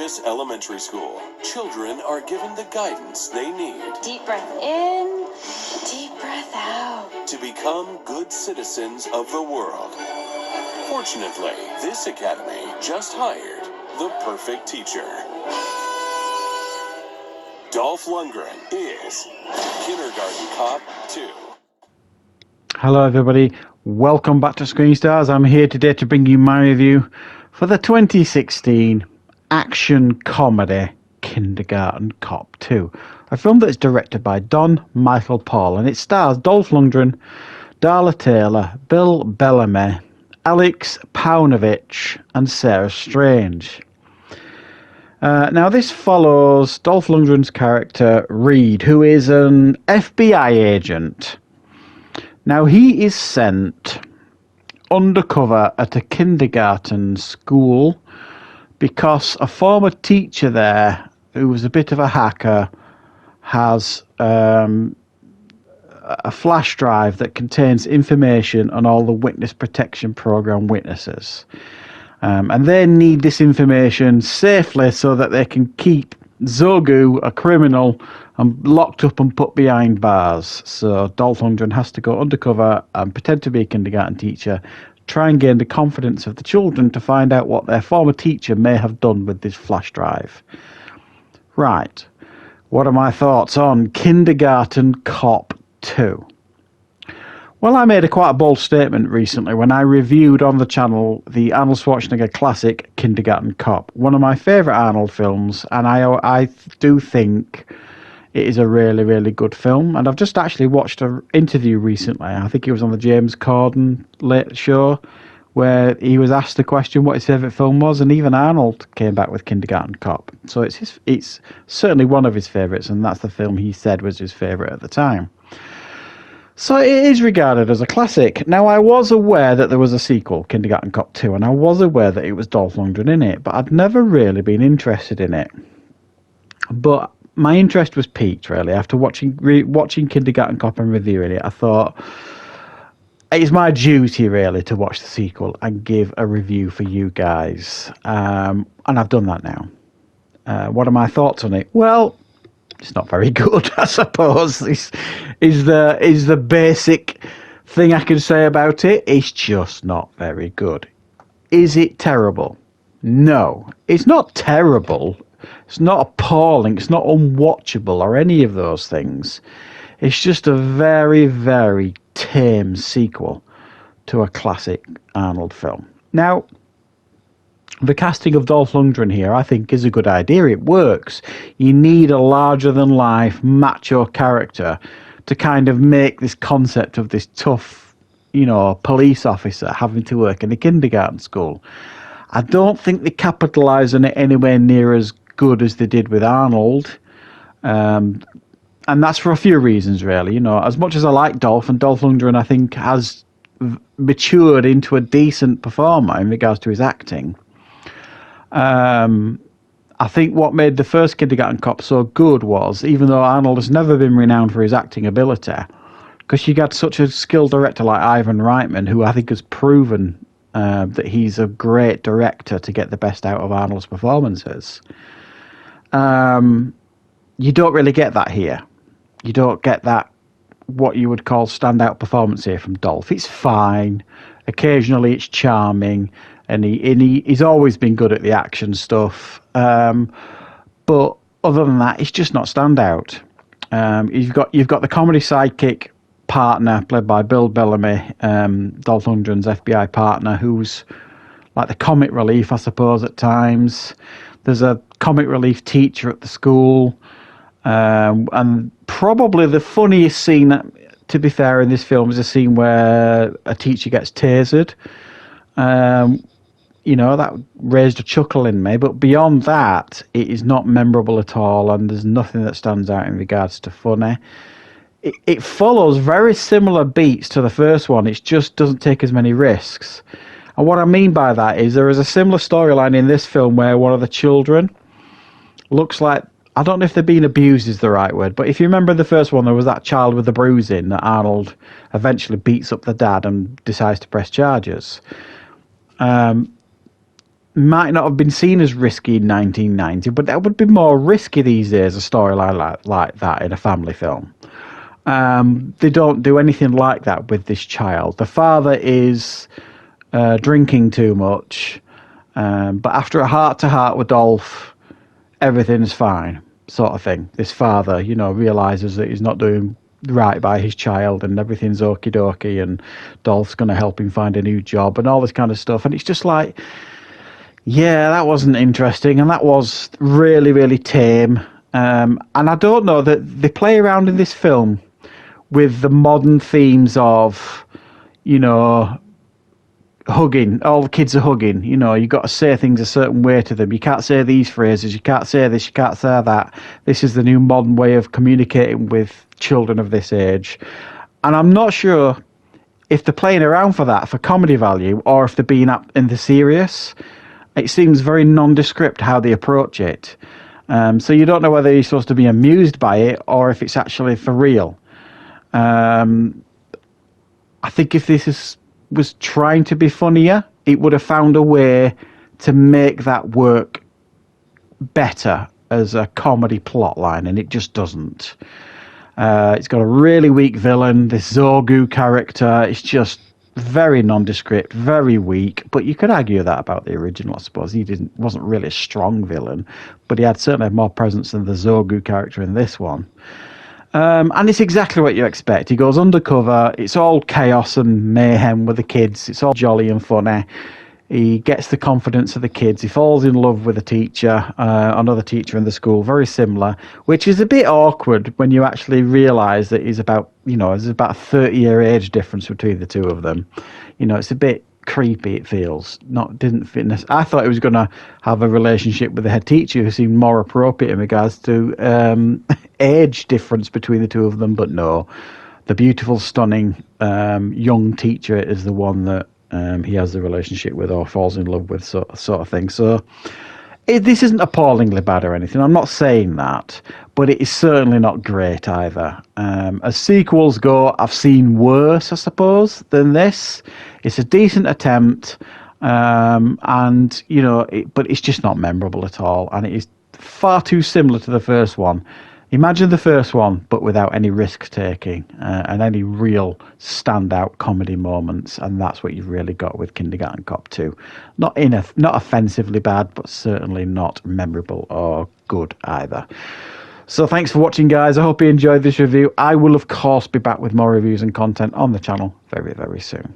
prestigious elementary school, children are given the guidance they need. Deep breath in, deep breath out. To become good citizens of the world. Fortunately, this academy just hired the perfect teacher. Dolph Lundgren is Kindergarten Cop 2. Hello everybody, welcome back to Screenstars. I'm here today to bring you my review for the 2016 action comedy Kindergarten Cop 2. A film that's directed by Don Michael Paul, and it stars Dolph Lundgren, Darla Taylor, Bill Bellamy, Alex Paunovic and Sarah Strange. Now this follows Dolph Lundgren's character Reed, who is an FBI agent. Now he is sent undercover at a kindergarten school because a former teacher there, who was a bit of a hacker, has a flash drive that contains information on all the witness protection program witnesses. And they need this information safely so that they can keep Zogu, a criminal, locked up and put behind bars. So Dolph Lundgren has to go undercover and pretend to be a kindergarten teacher, try and gain the confidence of the children to find out what their former teacher may have done with this flash drive. Right. What are my thoughts on Kindergarten Cop 2? Well, I made quite a bold statement recently when I reviewed on the channel the Arnold Schwarzenegger classic Kindergarten Cop, one of my favourite Arnold films, and I do think it is a really, really good film. And I've just actually watched an interview recently, I think it was on the James Corden Late Show, where he was asked the question what his favourite film was, and even Arnold came back with Kindergarten Cop. So it's certainly one of his favourites, and that's the film he said was his favourite at the time. So it is regarded as a classic. Now, I was aware that there was a sequel, Kindergarten Cop 2, and I was aware that it was Dolph Lundgren in it, but I'd never really been interested in it. But my interest was piqued, really. After watching Kindergarten Cop and reviewing it, I thought it's my duty, really, to watch the sequel and give a review for you guys. And I've done that now. What are my thoughts on it? Well, it's not very good, I suppose. Is the basic thing I can say about it. It's just not very good. Is it terrible? No, it's not terrible. It's not appalling. It's not unwatchable or any of those things. It's just a very, very tame sequel to a classic Arnold film. Now, the casting of Dolph Lundgren here, I think, is a good idea. It works. You need a larger-than-life, macho character to kind of make this concept of this tough, police officer having to work in a kindergarten school. I don't think they capitalise on it anywhere near as good as they did with Arnold. And that's for a few reasons, really. As much as I like Dolph, and Dolph Lundgren, I think, has matured into a decent performer in regards to his acting. I think what made the first Kindergarten Cop so good was, even though Arnold has never been renowned for his acting ability, because you got such a skilled director like Ivan Reitman, who I think has proven that he's a great director to get the best out of Arnold's performances. You don't really get that here. You don't get that, what you would call standout performance here from Dolph. It's fine. Occasionally it's charming. And he's always been good at the action stuff. But other than that, it's just not standout. You've got the comedy sidekick partner, played by Bill Bellamy, Dolph Lundgren's FBI partner, who's like the comic relief, I suppose, at times. There's a comic relief teacher at the school. And probably the funniest scene, to be fair, in this film is a scene where a teacher gets tasered. That raised a chuckle in me, but beyond that, it is not memorable at all, and there's nothing that stands out in regards to funny. It follows very similar beats to the first one, it just doesn't take as many risks. And what I mean by that is there is a similar storyline in this film where one of the children looks like, I don't know if they're being abused is the right word, but if you remember the first one, there was that child with the bruising that Arnold eventually beats up the dad and decides to press charges. might not have been seen as risky in 1990, but that would be more risky these days, a storyline like that in a family film. They don't do anything like that with this child. The father is drinking too much, but after a heart-to-heart with Dolph, everything's fine, sort of thing. This father, realizes that he's not doing right by his child and everything's okie dokie, and Dolph's going to help him find a new job and all this kind of stuff. And it's just like, yeah, that wasn't interesting, and that was really, really tame. And I don't know that they play around in this film with the modern themes of, hugging. All the kids are hugging. You got to say things a certain way to them. You can't say these phrases. You can't say this. You can't say that. This is the new modern way of communicating with children of this age. And I'm not sure if they're playing around for that, for comedy value, or if they're being up in the serious. It seems very nondescript how they approach it. So you don't know whether you're supposed to be amused by it or if it's actually for real. I think if this was trying to be funnier, it would have found a way to make that work better as a comedy plotline, and it just doesn't. It's got a really weak villain. This Zorgu character is just very nondescript, very weak. But you could argue that about the original, I suppose. He wasn't really a strong villain, but he certainly had more presence than the Zorgu character in this one. And it's exactly what you expect. He goes undercover. It's all chaos and mayhem with the kids. It's all jolly and funny. He gets the confidence of the kids. He falls in love with a teacher, another teacher in the school, very similar, which is a bit awkward when you actually realise that there's about a 30-year age difference between the two of them. It's a bit creepy, it feels. Didn't fit. I thought he was going to have a relationship with the head teacher who seemed more appropriate in regards to age difference between the two of them, but no. The beautiful, stunning young teacher is the one that he has the relationship with or falls in love with, sort of thing. So this isn't appallingly bad or anything. I'm not saying that, but it is certainly not great either. As sequels go, I've seen worse, I suppose, than this. It's a decent attempt, but it's just not memorable at all, and it is far too similar to the first one. Imagine the first one, but without any risk-taking and any real standout comedy moments, and that's what you've really got with Kindergarten Cop 2. Not offensively bad, but certainly not memorable or good either. So thanks for watching, guys. I hope you enjoyed this review. I will, of course, be back with more reviews and content on the channel very, very soon.